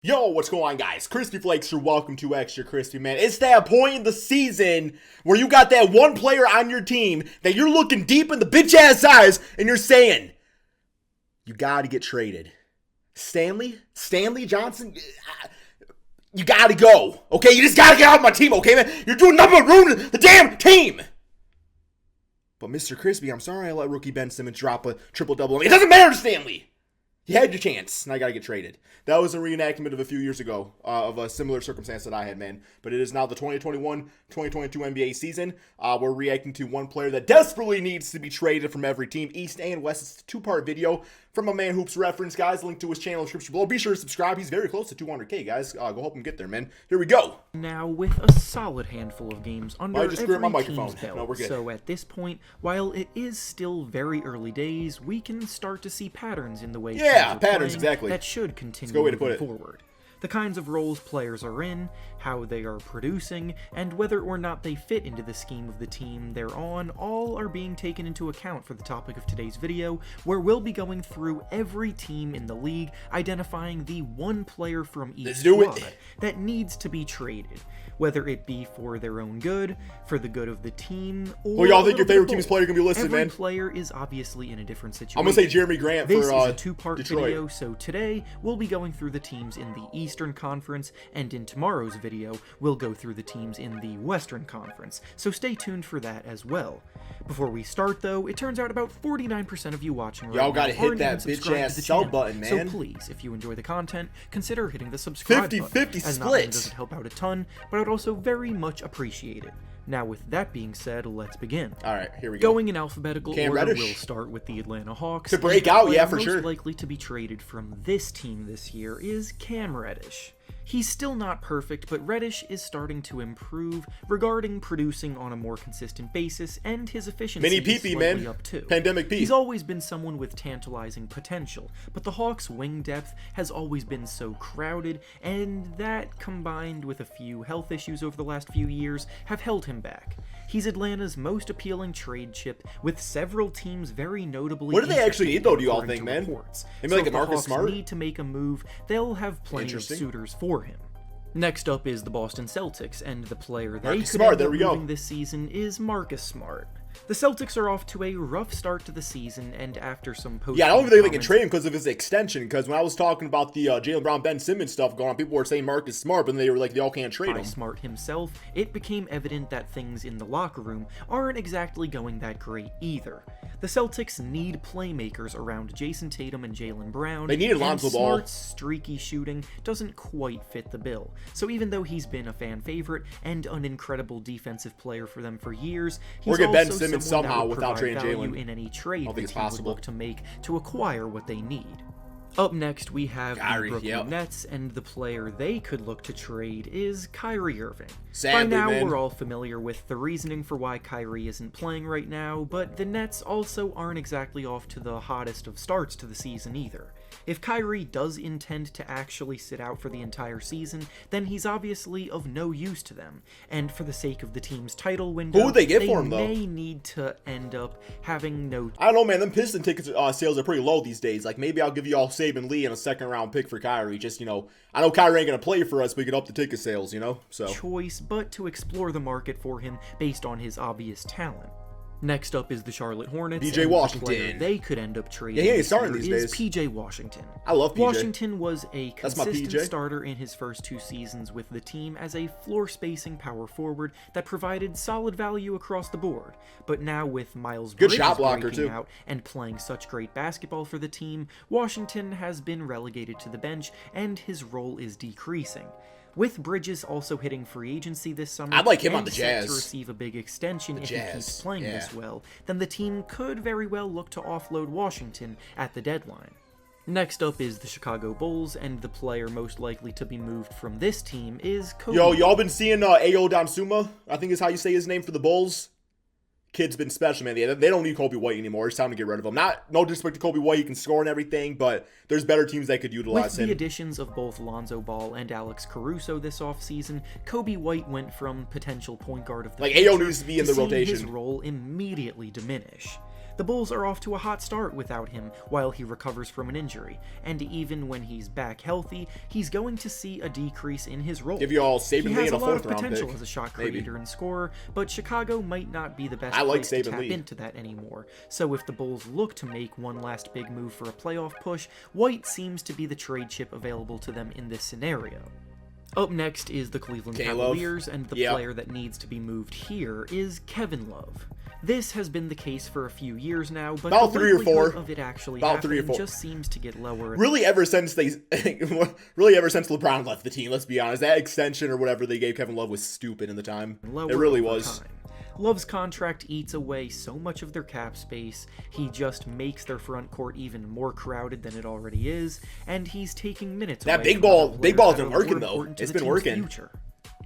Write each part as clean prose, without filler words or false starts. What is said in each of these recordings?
Yo, what's going on, guys? Crispy Flakes here. Welcome to Extra Crispy, man. It's that point in the season where you got that one player on your team that you're looking deep in the bitch-ass eyes and you're saying, you got to get traded. Stanley Johnson, you got to go, okay? You just got to get out of my team, okay, man? You're doing nothing but ruining the damn team. But Mr. Crispy, I'm sorry I let rookie Ben Simmons drop a triple-double. It doesn't matter, Stanley. You had your chance, and I got to get traded. That was a reenactment of a few years ago of a similar circumstance that I had, man. But it is now the 2021-2022 NBA season. We're reacting to one player that desperately needs to be traded from every team, East and West. It's a two-part video from a Man Hoops reference, guys. Link to his channel in the description below. Be sure to subscribe. He's very close to 200K, guys. Go help him get there, man. Here we go. Now, with a solid handful of games under every team's belt, no, we're good. So at this point, while it is still very early days, we can start to see patterns in the way teams are patterns, playing exactly. that should continue Good way to put moving it. forward. The kinds of roles players are in, how they are producing, and whether or not they fit into the scheme of the team they're on, all are being taken into account for the topic of today's video, where we'll be going through every team in the league, identifying the one player from each squad that needs to be traded, whether it be for their own good, for the good of the team, or Well, y'all think your favorite team's player can be listed, every man? player is obviously in a different situation. I'm going to say Jerami Grant This for is a two-part Detroit. video, so today we'll be going through the teams in the Eastern Conference, and in tomorrow's video, we'll go through the teams in the Western Conference, so stay tuned for that as well. Before we start, though, it turns out about 49% of you watching right Y'all gotta now hit aren't that even subscribed bitch-ass to the sub channel. button, man. So please, if you enjoy the content, consider hitting the subscribe 50-50 button, as not only splits. does it help out a ton, but I'd also very much appreciate it. Now, with that being said, let's begin. All right, here we go. Going in alphabetical order, Reddish. we'll start with the Atlanta Hawks. To break and the out, player yeah, for most sure. likely to be traded from this team this year is Cam Reddish. He's still not perfect, but Reddish is starting to improve regarding producing on a more consistent basis, and his efficiency Mini is PP, slightly man. up too. Pandemic P. He's always been someone with tantalizing potential, but the Hawks' wing depth has always been so crowded, and that, combined with a few health issues over the last few years, have held him back. He's Atlanta's most appealing trade chip, with several teams very notably. What do they actually need, though, do y'all according think, to man? reports. Maybe So like if a Marcus the Hawks Smart? need to make a move, they'll have plenty of Interesting. suitors for him. Next up is the Boston Celtics, and the player they Marcus could Smart, end there up we go. moving this season is Marcus Smart. The Celtics are off to a rough start to the season, and after some post Yeah, I don't even think they can trade him because of his extension. Because when I was talking about the Jaylen Brown, Ben Simmons stuff going on, people were saying Marcus Smart, but then they were like, they all can't trade by him. Smart himself, it became evident that things in the locker room aren't exactly going that great either. The Celtics need playmakers around Jason Tatum and Jaylen Brown. They needed Lonzo and Ball. Smart's streaky shooting doesn't quite fit the bill. So even though he's been a fan favorite and an incredible defensive player for them for years, he's get Ben also Simmons someone that somehow would without provide trading value Jaylen. in any trade I don't think the it's team would possible. look to make to acquire what they need. Up next, we have Kyrie, the Brooklyn yep. Nets, and the player they could look to trade is Kyrie Irving. Sadly, By now, man. we're all familiar with the reasoning for why Kyrie isn't playing right now, but the Nets also aren't exactly off to the hottest of starts to the season either. If Kyrie does intend to actually sit out for the entire season, then he's obviously of no use to them, and for the sake of the team's title window, Who would they get for him, though? may need to end up having no I don't know, man. Them Piston tickets sales are pretty low these days. Like, maybe I'll give you all Saban Lee and a second-round pick for Kyrie. Just, you know, I know Kyrie ain't going to play for us, but we could up the ticket sales, you know? So choice, but to explore the market for him based on his obvious talent. Next up is the Charlotte Hornets. PJ and the Washington. player they could end up trading. Yeah, he ain't this starting year these is days. PJ Washington. I love PJ. Washington was a That's my consistent PJ. starter in his first two seasons with the team as a floor-spacing power forward that provided solid value across the board. But now with Miles Good Bridges shot blocker, breaking too. out and playing such great basketball for the team, Washington has been relegated to the bench and his role is decreasing. With Bridges also hitting free agency this summer, I'd like him and on the set Jazz. to receive a big extension if he Jazz, keeps playing yeah. this well, then the team could very well look to offload Washington at the deadline. Next up is the Chicago Bulls, and the player most likely to be moved from this team is Kobe. Yo, y'all been seeing Ayo Dosunmu? I think is how you say his name for the Bulls. Kid's been special, man. They don't need Kobe White anymore. It's time to get rid of him. No disrespect to Kobe White. He can score and everything, but there's better teams that could utilize With him. the additions of both Lonzo Ball and Alex Caruso this offseason, Kobe White went from potential point guard of the Like, future Ayo needs to be in the seeing his rotation. role immediately diminish. The Bulls are off to a hot start without him while he recovers from an injury, and even when he's back healthy, he's going to see a decrease in his role. Give you all Saban Lee and a 4th round pick. He has a lot of potential as a shot creator and scorer, but Chicago might not be the best I like place to Saban tap Lee. into that anymore. So if the Bulls look to make one last big move for a playoff push, White seems to be the trade chip available to them in this scenario. Up next is the Cleveland Cavaliers, and the player that needs to be moved here is Kevin Love. This has been the case for a few years now, but about the 3 or 4 of it actually about 3 or 4 just seems to get lower. Really, ever since LeBron left the team, let's be honest, that extension or whatever they gave Kevin Love was stupid in the time. It really was. Time. Love's contract eats away so much of their cap space, he just makes their front court even more crowded than it already is, and he's taking minutes away. That big ball's been working though. It's been working. Future.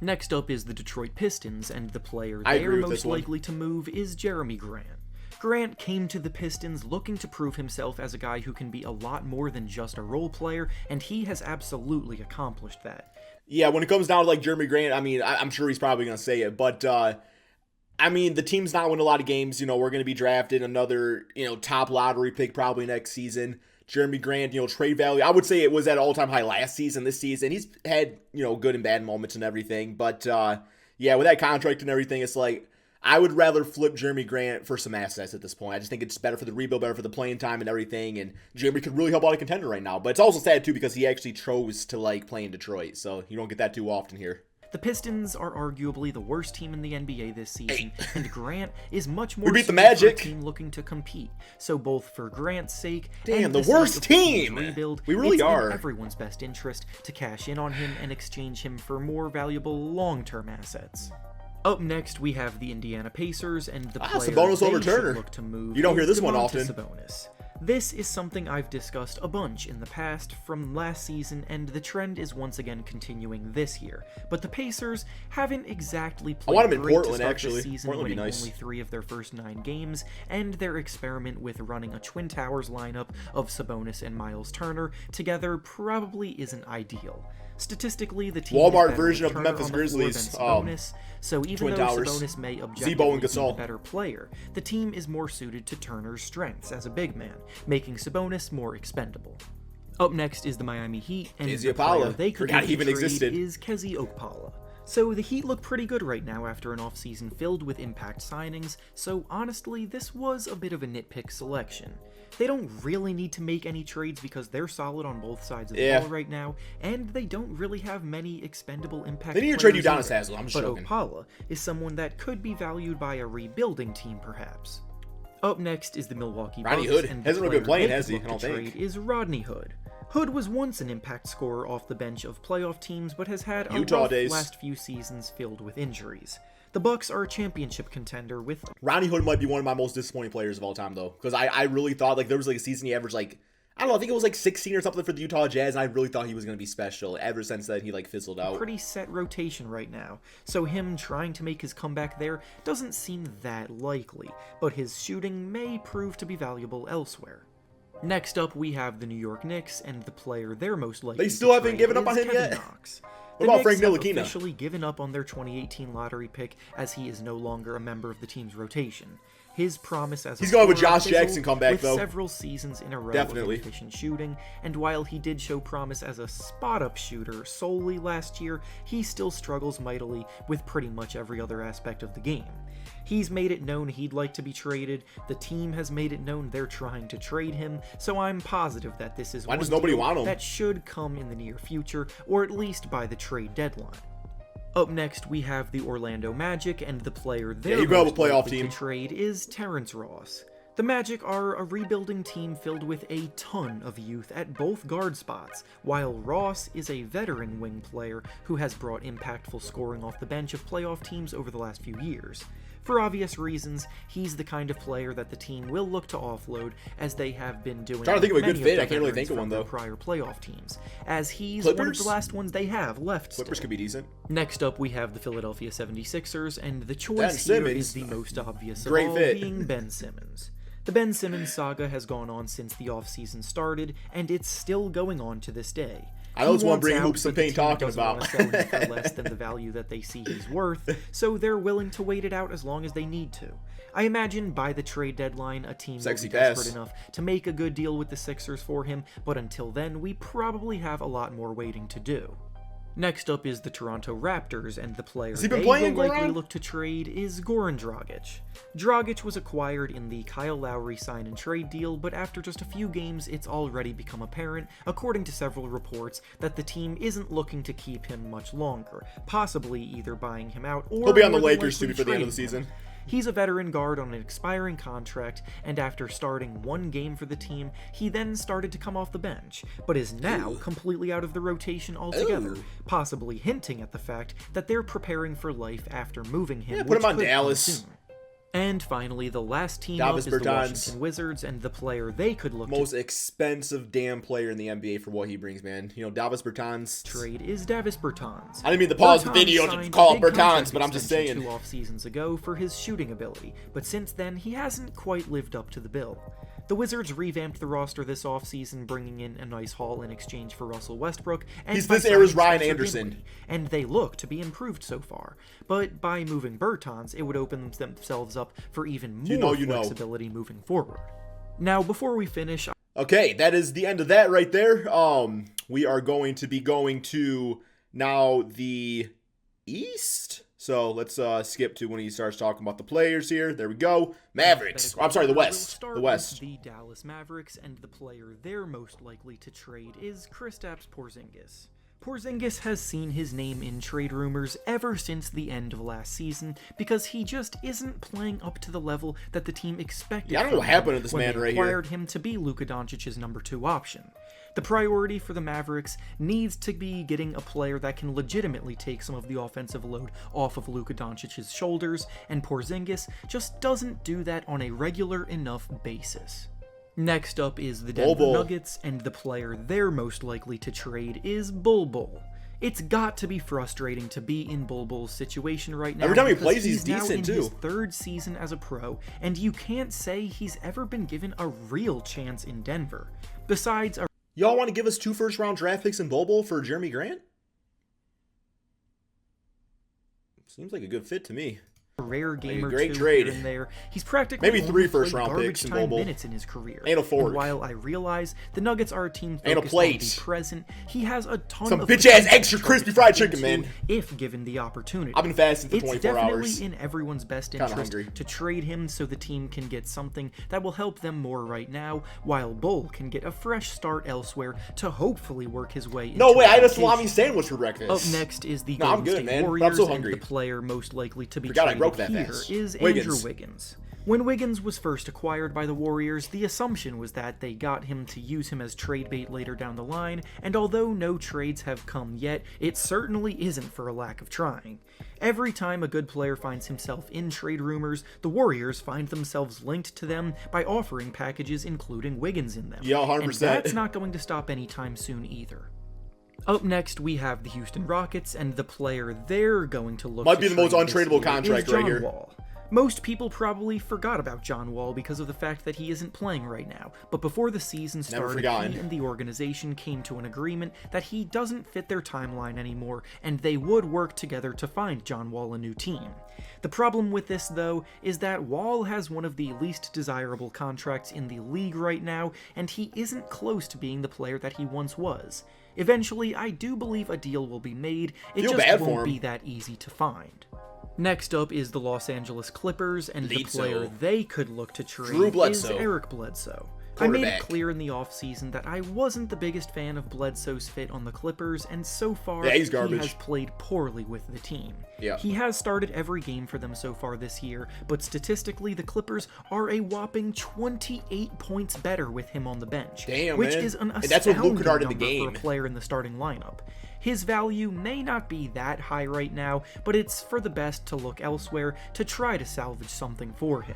Next up is the Detroit Pistons, and the player they are most likely to move is Jerami Grant. Grant came to the Pistons looking to prove himself as a guy who can be a lot more than just a role player, and he has absolutely accomplished that. Yeah, when it comes down to like Jerami Grant, I mean, I'm sure he's probably going to say it, but I mean, the team's not winning a lot of games. You know, we're going to be drafting another, top lottery pick probably next season. Jerami Grant, trade value, I would say it was at all-time high last season. This season, he's had, good and bad moments and everything. But, yeah, with that contract and everything, it's like, I would rather flip Jerami Grant for some assets at this point. I just think it's better for the rebuild, better for the playing time and everything. And Jerami could really help out a contender right now. But it's also sad, too, because he actually chose to, play in Detroit. So you don't get that too often here. The Pistons are arguably the worst team in the NBA this season, and Grant is much more we beat the Magic. For a team looking to compete. So both for Grant's sake and the worst team rebuild, we really are. In everyone's best interest to cash in on him and exchange him for more valuable long-term assets. Up next, we have the Indiana Pacers, and the player Sabonis they over Turner. should look to move. You don't hear this one Domantas often. Sabonis. This is something I've discussed a bunch in the past from last season, and the trend is once again continuing this year. But the Pacers haven't exactly played I want him in great Portland, to start actually. this season, Portland would be winning nice. only 3 of their first 9 games, and their experiment with running a Twin Towers lineup of Sabonis and Miles Turner together probably isn't ideal. Statistically, the team Walmart version of the Memphis Grizzlies. Sabonis, so even Twin though Towers. Sabonis may Zebo objectively and be Gasol. the better player, the team is more suited to Turner's strengths as a big man, making Sabonis more expendable. Up next is the Miami Heat, and Izzy the player Opala. they could Forgot look he to even trade existed. is Kezzy Okpala. So the Heat look pretty good right now after an offseason filled with impact signings, so honestly, this was a bit of a nitpick selection. They don't really need to make any trades because they're solid on both sides of the ball right now, and they don't really have many expendable impact They need to trade players Udonis either. Haslem, I'm just But joking. Okpala is someone that could be valued by a rebuilding team, perhaps. Up next is the Milwaukee Rodney Bucks, Hood and hasn't the really been player playing, they has could he? I look don't to think. trade is Rodney Hood. Hood was once an impact scorer off the bench of playoff teams, but has had a Utah rough days. last few seasons filled with injuries. The Bucks are a championship contender with Rodney Hood might be one of my most disappointing players of all time, though. Because I really thought, there was a season he averaged, I don't know, I think it was 16 or something for the Utah Jazz, and I really thought he was going to be special. Ever since then, he, fizzled out. pretty set rotation right now, so him trying to make his comeback there doesn't seem that likely, but his shooting may prove to be valuable elsewhere. Next up, we have the New York Knicks, and the player they're most likely They still to haven't trade given up is on him Kevin yet? Knox. What The about Frank Knicks have Ntilikina? officially given up on their 2018 lottery pick as he is no longer a member of the team's rotation. His promise as a He's going with scorer Josh fizzled Jackson comeback, with though. several seasons in a row Definitely. of efficient shooting, and while he did show promise as a spot-up shooter solely last year, he still struggles mightily with pretty much every other aspect of the game. He's made it known he'd like to be traded, the team has made it known they're trying to trade him, so I'm positive that this is Why does one nobody deal want him? that should come in the near future, or at least by the trade deadline. Up next, we have the Orlando Magic, and the player they're you go have a most playoff likely team. to trade is Terrence Ross. The Magic are a rebuilding team filled with a ton of youth at both guard spots, while Ross is a veteran wing player who has brought impactful scoring off the bench of playoff teams over the last few years. For obvious reasons, he's the kind of player that the team will look to offload, as they have been doing. Trying to think of a many good fit. their I can't really veterans think of from one, their though. prior playoff teams, as he's one of Clippers? the last ones they have left. Clippers still. could be decent. Next up, we have the Philadelphia 76ers, and the Ben choice here Simmons. is the most obvious Great of all, fit. being Ben Simmons. The Ben Simmons saga has gone on since the offseason started, and it's still going on to this day. I know it's one wants bring out, hoops and but the paint team talking doesn't about. want to sell him for less than the value that they see he's worth, so they're willing to wait it out as long as they need to. I imagine by the trade deadline, a team will be desperate enough to make a good deal with the Sixers for him, but until then, we probably have a lot more waiting to do. Next up is the Toronto Raptors, and the player they will likely look to trade is Goran Dragic. Dragic was acquired in the Kyle Lowry sign and trade deal, but after just a few games, it's already become apparent, according to several reports, that the team isn't looking to keep him much longer, possibly either buying him out or he'll be on the Lakers too before the end of the season. He's a veteran guard on an expiring contract, and after starting one game for the team, he then started to come off the bench, but is now completely out of the rotation altogether, possibly hinting at the fact that they're preparing for life after moving him. Yeah, put him on Dallas. And finally, the last team up is the Washington Wizards, and the player they could look most expensive damn player in the NBA for what he brings, man. You know, Davis Bertans. Trade is Davis Bertans. I didn't mean to pause the video to call it Bertans, but I'm just saying. 2 off seasons ago for his shooting ability, but since then he hasn't quite lived up to the bill. The Wizards revamped the roster this offseason, bringing in a nice haul in exchange for Russell Westbrook. And he's this era's Ryan Anderson. And they look to be improved so far. But by moving Bertans, it would open themselves up for even more flexibility moving forward. Now, before we finish... Okay, that is the end of that right there. We are going to be going to now the East. So let's skip to when he starts talking about the players here. There we go. Mavericks. I'm sorry, the West. The West. The Dallas Mavericks, and the player they're most likely to trade is Kristaps Porzingis. Porzingis has seen his name in trade rumors ever since the end of last season because he just isn't playing up to the level that the team expected. Yeah, I don't know what happened to this man right here. When they acquired him to be Luka Doncic's number 2 option. The priority for the Mavericks needs to be getting a player that can legitimately take some of the offensive load off of Luka Doncic's shoulders, and Porzingis just doesn't do that on a regular enough basis. Next up is the Denver Nuggets, and the player they're most likely to trade is Bol. It's got to be frustrating to be in Bol's situation right now. Every time he plays, he's decent too. He's in his 3rd season as a pro, and you can't say he's ever been given a real chance in Denver. Besides a Y'all want to give us 2 first-round draft picks in Bol for Jerami Grant? Seems like a good fit to me. A rare game or great two trade. Here and there. He's practically maybe 3 first-round picks in Bol. Minutes in his career. Ain't a forward. And while I realize the Nuggets are a team focused on the present, he has a ton some of bitch-ass extra crispy fried chicken, man. If given the opportunity. I've been fasting for 24 hours. It's definitely in everyone's best interest to trade him so the team can get something that will help them more right now, while Bol can get a fresh start elsewhere to hopefully work his way into No way, I had a salami sandwich for breakfast. Up next is the Golden State Warriors, I'm so hungry. And the player most likely to be traded here is Andrew Wiggins. When Wiggins was first acquired by the Warriors, the assumption was that they got him to use him as trade bait later down the line, and although no trades have come yet, it certainly isn't for a lack of trying. Every time a good player finds himself in trade rumors, the Warriors find themselves linked to them by offering packages including Wiggins in them. Yeah, 100%. And that's not going to stop anytime soon either. Up next, we have the Houston Rockets, and the player they're going to look might be the most untradeable contract right here. Wall. Most people probably forgot about John Wall because of the fact that he isn't playing right now, but before the season started, he and the organization came to an agreement that he doesn't fit their timeline anymore, and they would work together to find John Wall a new team. The problem with this, though, is that Wall has one of the least desirable contracts in the league right now, and he isn't close to being the player that he once was. Eventually, I do believe a deal will be made, it just won't be that easy to find. Next up is the Los Angeles Clippers, and the player they could look to trade is Eric Bledsoe. I made it clear in the offseason that I wasn't the biggest fan of Bledsoe's fit on the Clippers, and so far he has played poorly with the team. He has started every game for them so far this year, but statistically the Clippers are a whopping 28 points better with him on the bench, which is an astounding number for a player in the starting lineup. His value may not be that high right now, but it's for the best to look elsewhere to try to salvage something for him.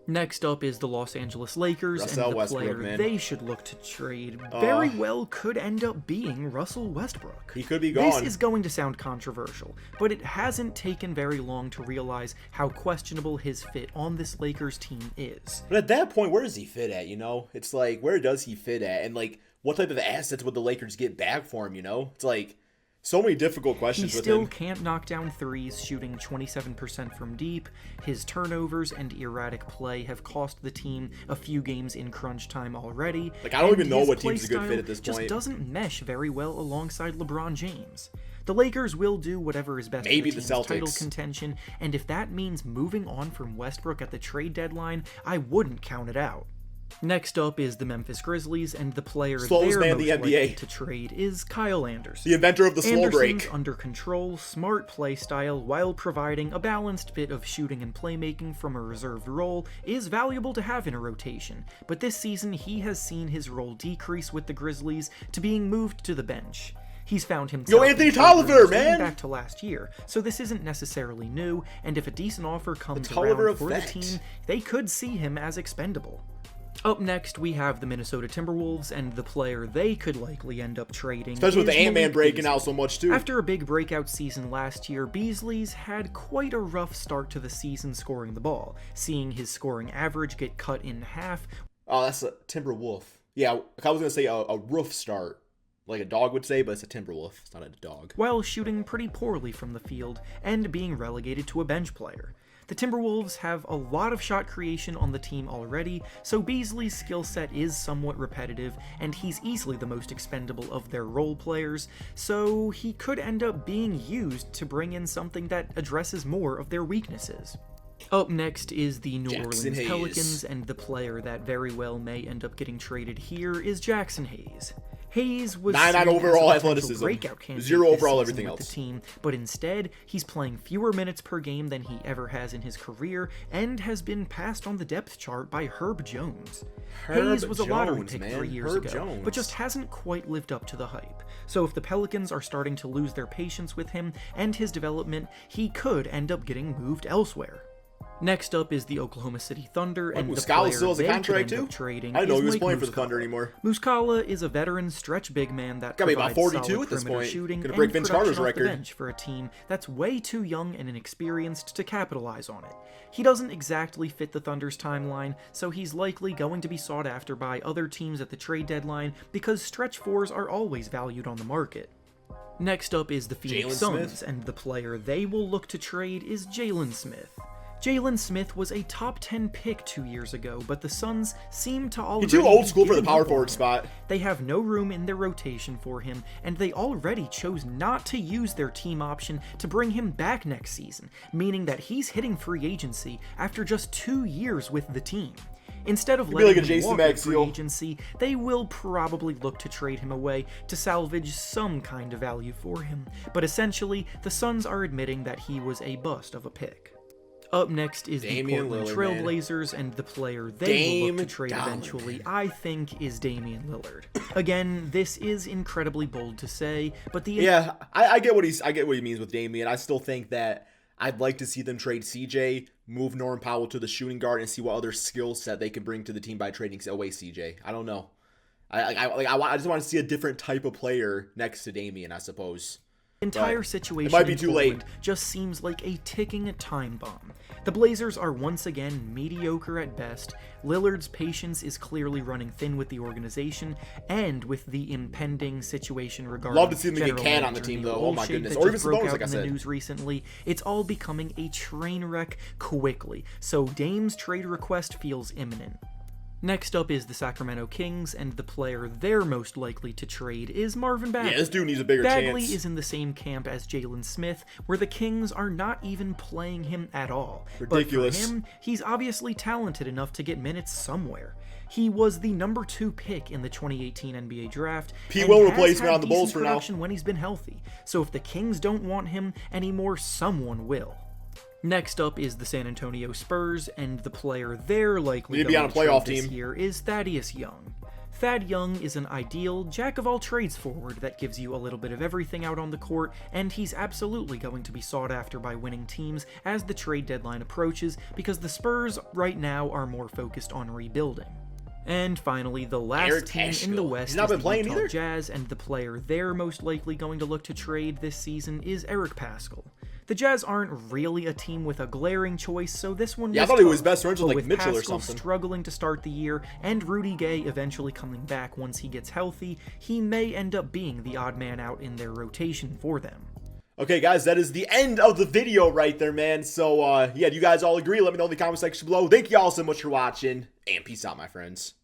Next up is the Los Angeles Lakers, and the player they should look to trade very well could end up being Russell Westbrook. He could be gone. This is going to sound controversial, but it hasn't taken very long to realize how questionable his fit on this Lakers team is. But at that point, where does he fit at, you know? It's like, where does he fit at? And like, what type of assets would the Lakers get back for him, you know? It's like so many difficult questions with him. He still can't knock down threes, shooting 27% from deep. His turnovers and erratic play have cost the team a few games in crunch time already. Like, I don't even know what team's a good fit at this point. Just doesn't mesh very well alongside LeBron James. The Lakers will do whatever is best for the team's title contention, and if that means moving on from Westbrook at the trade deadline, I wouldn't count it out. Next up is the Memphis Grizzlies, and the player they're most likely to trade is Kyle Anderson. The inventor of the slow break. Anderson's under control, smart play style, while providing a balanced bit of shooting and playmaking from a reserved role, is valuable to have in a rotation, but this season he has seen his role decrease with the Grizzlies to being moved to the bench. He's found himself Anthony Tolliver, man! Back to last year, so this isn't necessarily new, and if a decent offer comes around for the team, they could see him as expendable. Up next, we have the Minnesota Timberwolves, and the player they could likely end up trading. Especially with the Ant-Man breaking out so much, too. After a big breakout season last year, Beasley's had quite a rough start to the season scoring the ball, seeing his scoring average get cut in half. Oh, that's a Timberwolf. Yeah, I was going to say a roof start, like a dog would say, but it's a Timberwolf. It's not a dog. While shooting pretty poorly from the field, and being relegated to a bench player. The Timberwolves have a lot of shot creation on the team already, so Beasley's skill set is somewhat repetitive, and he's easily the most expendable of their role players, so he could end up being used to bring in something that addresses more of their weaknesses. Up next is the New Orleans Pelicans, and the player that very well may end up getting traded here is Jaxson Hayes. Hayes was 9 overall athleticism, breakout candidate 0 overall everything with else. The team, but instead he's playing fewer minutes per game than he ever has in his career, and has been passed on the depth chart by Herb Jones. Hayes was a lottery pick 3 years ago, but just hasn't quite lived up to the hype. So if the Pelicans are starting to lose their patience with him and his development, he could end up getting moved elsewhere. Next up is the Oklahoma City Thunder, and the player still has a contract too? Trading I didn't know he was playing Muscala. for the Thunder anymore. Muscala is a veteran stretch big man that gotta be about provides 42 solid at this perimeter point. shooting Gonna and break Vince Carter's production off the record. bench for a team that's way too young and inexperienced to capitalize on it. He doesn't exactly fit the Thunder's timeline, so he's likely going to be sought after by other teams at the trade deadline because stretch fours are always valued on the market. Next up is the Phoenix Suns, and the player they will look to trade is Jalen Smith. Jalen Smith was a top 10 pick 2 years ago, but the Suns seem to already... He's too old school for the power forward spot. They have no room in their rotation for him, and they already chose not to use their team option to bring him back next season, meaning that he's hitting free agency after just 2 years with the team. Instead of letting him walk in free agency, they will probably look to trade him away to salvage some kind of value for him, but essentially, the Suns are admitting that he was a bust of a pick. Up next is the Portland Trailblazers, and the player they will look to trade eventually, I think, is Damian Lillard. Again, this is incredibly bold to say, but the... Yeah, I get what he means with Damian. I still think that I'd like to see them trade CJ, move Norman Powell to the shooting guard, and see what other skill set they can bring to the team by trading away CJ. I don't know. I just want to see a different type of player next to Damian, I suppose. Entire situation might be too late. Just seems like a ticking time bomb. The Blazers are once again mediocre at best, Lillard's patience is clearly running thin with the organization, and with the impending situation regarding love to see them get Can on the team though, oh my goodness, or even Sabonis, like I said. In the news recently, it's all becoming a train wreck quickly, so Dame's trade request feels imminent. Next up is the Sacramento Kings, and the player they're most likely to trade is Marvin Bagley. Yeah, this dude needs a bigger Bagley chance. is in the same camp as Jalen Smith, where the Kings are not even playing him at all. Ridiculous. But for him, he's obviously talented enough to get minutes somewhere. He was the number 2 pick in the 2018 NBA draft. P. Will replacement on the Bulls for now. When he's been healthy. So if the Kings don't want him anymore, someone will. Next up is the San Antonio Spurs, and the player they're likely to be on a playoff team this year is Thaddeus Young. Thad Young is an ideal jack-of-all-trades forward that gives you a little bit of everything out on the court, and he's absolutely going to be sought after by winning teams as the trade deadline approaches, because the Spurs right now are more focused on rebuilding. And finally, the last team in the West is the Utah Jazz, and the player they're most likely going to look to trade this season is Eric Paschall. The Jazz aren't really a team with a glaring choice, so this one Yeah, I was thought he was tough. best friends with, But like, Mitchell or Paschall something. struggling to start the year, and Rudy Gay eventually coming back once he gets healthy, he may end up being the odd man out in their rotation for them. Okay, guys, that is the end of the video right there, man. So, yeah, do you guys all agree? Let me know in the comment section below. Thank you all so much for watching, and peace out, my friends.